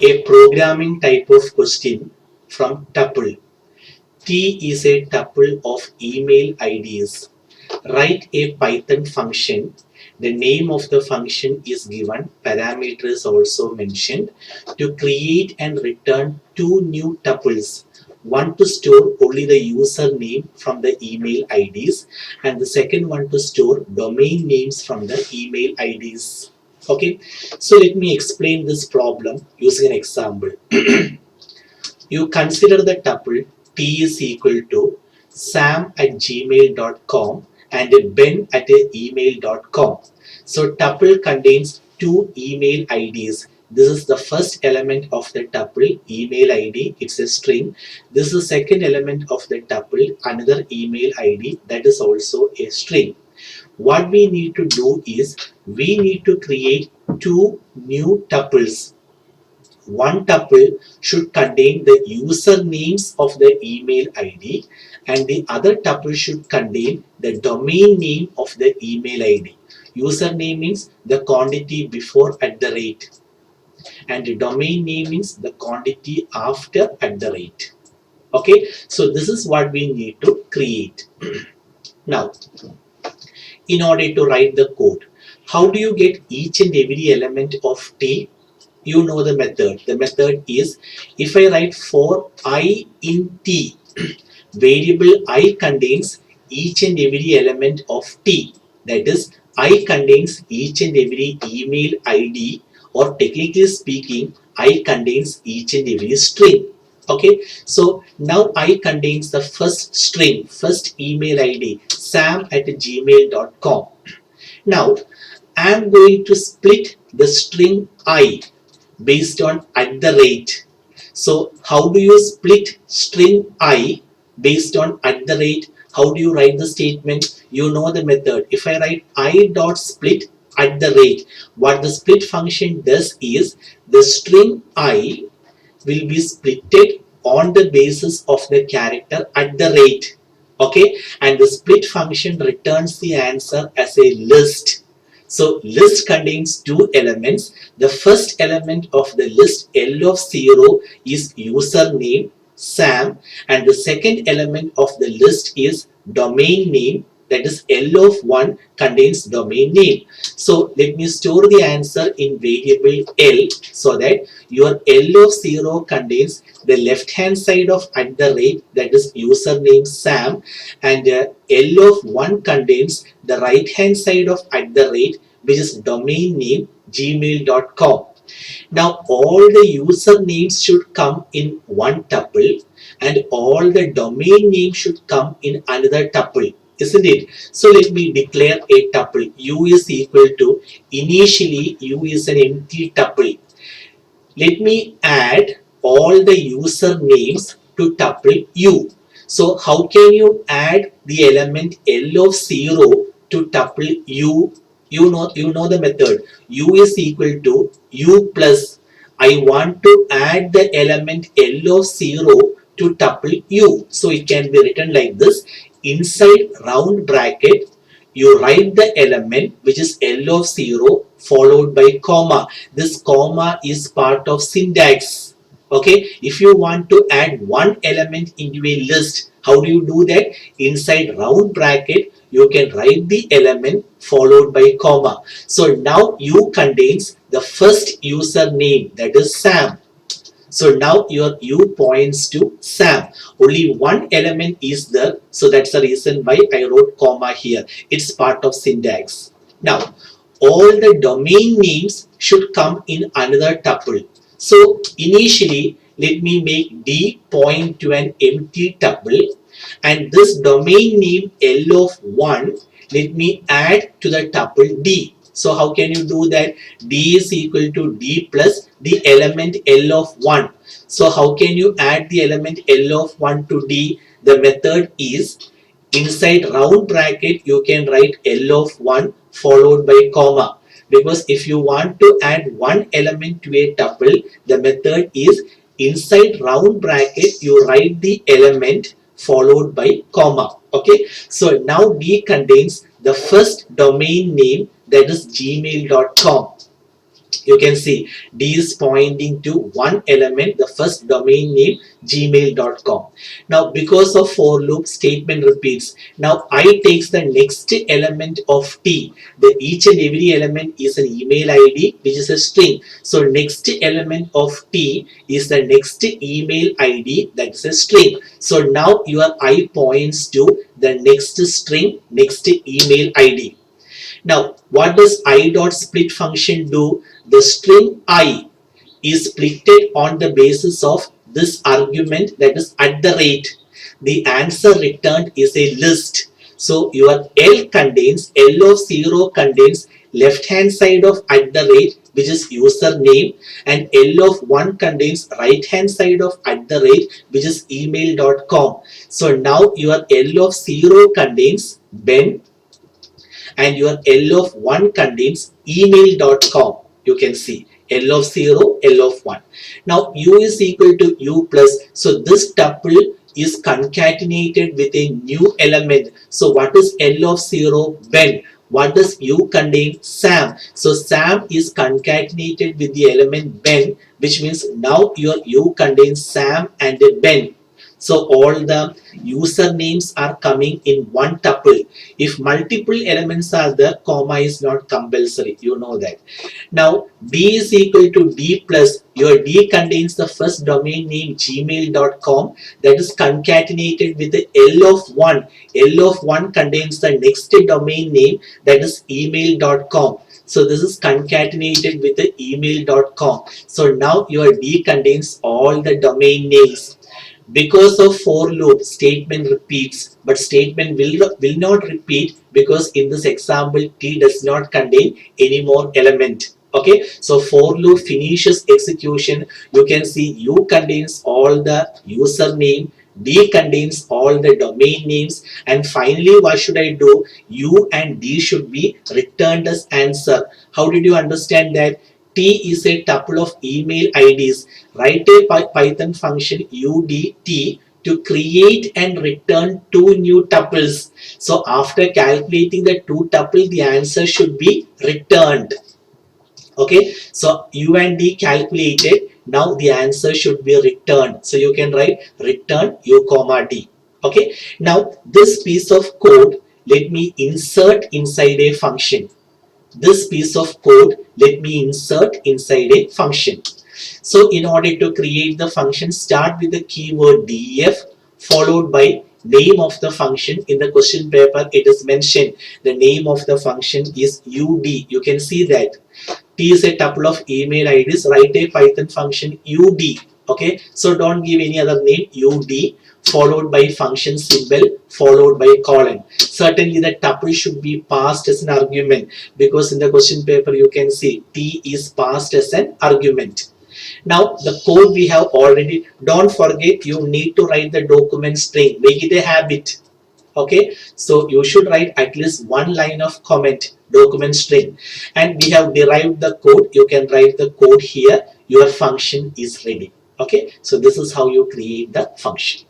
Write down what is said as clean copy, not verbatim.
A programming type of question from tuple. T is a tuple of email IDs. Write a Python function. The name of the function is given. Parameter is also mentioned to create and return two new tuples. One to store only the username from the email IDs, and the second one to store domain names from the email IDs. Okay, so let me explain this problem using an example. You consider the tuple T is equal to sam@gmail.com and ben at email.com. So tuple contains two email IDs. This is the first element of the tuple, email ID, it's a string. This is the second element of the tuple, another email ID, that is also a string. What we need to do is we need to create two new tuples. One tuple should contain the usernames of the email ID, and the other tuple should contain the domain name of the email ID. Username means the quantity before @ and the domain name means the quantity after @. Okay, so this is what we need to create. Now, in order to write the code, how do you get each and every element of T? You know the method. The method is, if I write for I in T, variable I contains each and every element of T. That is, I contains each and every email ID, or technically speaking, I contains each and every string. Okay, so now I contains the first string, first email ID, sam@gmail.com. Now, I am going to split the string I based on @. So how do you split string I based on @? How do you write the statement? You know the method. If I write I dot split @, what the split function does is the string I will be splitted on the basis of the character @. Okay, and the split function returns the answer as a list. So list contains two elements. The first element of the list, L of 0, is username Sam, and the second element of the list is domain name, that is L of 1 contains domain name. So let me store the answer in variable L, so that your L of 0 contains the left hand side of @, that is username Sam, and L of 1 contains the right hand side of @, which is domain name gmail.com. Now all the usernames should come in one tuple, and all the domain name should come in another tuple, isn't it? So let me declare a tuple. U is equal to, initially U is an empty tuple. Let me add all the usernames to tuple U. So how can you add the element L of 0 to tuple U? You know the method. U is equal to U plus. I want to add the element L of 0 to tuple U. So it can be written like this. Inside round bracket, you write the element which is L of 0 followed by comma. This comma is part of syntax. Okay, if you want to add one element into a list, how do you do that? Inside round bracket, you can write the element followed by comma. So now U contains the first username, that is Sam. So now your U points to Sam. Only one element is there, so that's the reason why I wrote comma here. It's part of syntax. Now, all the domain names should come in another tuple. So initially, let me make D point to an empty tuple, and this domain name L of 1, let me add to the tuple D. So how can you do that? D is equal to D plus the element L of 1. So how can you add the element L of 1 to D? The method is, inside round bracket you can write L of 1 followed by comma. Because if you want to add one element to a tuple, the method is, inside round bracket you write the element followed by comma. Okay, so now D contains the first domain name, that is gmail.com. You can see D is pointing to one element, the first domain name gmail.com. Now because of for loop, statement repeats. Now I takes the next element of T. The each and every element is an email ID which is a string. So next element of T is the next email ID, that is a string. So now your I points to the next string, next email ID. Now, what does I dot split function do? The string I is splitted on the basis of this argument, that is at the rate. The answer returned is a list. So your L contains, L of 0 contains left hand side of at the rate, which is username, and L of 1 contains right hand side of at the rate, which is email.com. So now your L of 0 contains Ben, and your L of 1 contains email.com. You can see L of 0, L of 1. Now U is equal to U plus. So this tuple is concatenated with a new element. So what is L of 0? Ben. What does U contain? Sam. So Sam is concatenated with the element Ben, which means now your U contains Sam and Ben. So all the usernames are coming in one tuple. If multiple elements are there, comma is not compulsory. You know that. Now D is equal to D plus. Your D contains the first domain name gmail.com, that is concatenated with the L of 1. L of 1 contains the next domain name, that is email.com. So this is concatenated with the email.com. So now your D contains all the domain names. Because of for loop, statement repeats, but statement will not repeat because in this example T does not contain any more element. Okay, so for loop finishes execution. You can see U contains all the username, D contains all the domain names, and finally what should I do? U and D should be returned as answer. How did you understand that? T is a tuple of email IDs. Write a Python function udt to create and return two new tuples. So after calculating the two tuple, the answer should be returned. Okay, so U and D calculated. Now the answer should be returned. So you can write return U comma D. Okay, now this piece of code, let me insert inside a function. This piece of code, let me insert inside a function. So in order to create the function, start with the keyword def followed by name of the function. In the question paper it is mentioned the name of the function is ud. You can see that T is a tuple of email IDs. Write a Python function ud. Okay, so don't give any other name, ud followed by function symbol followed by colon. Certainly the tuple should be passed as an argument, because in the question paper you can see T is passed as an argument. Now the code we have already, don't forget you need to write the document string, make it a habit. Okay, so you should write at least one line of comment, document string, and we have derived the code. You can write the code here. Your function is ready. Okay, so this is how you create the function.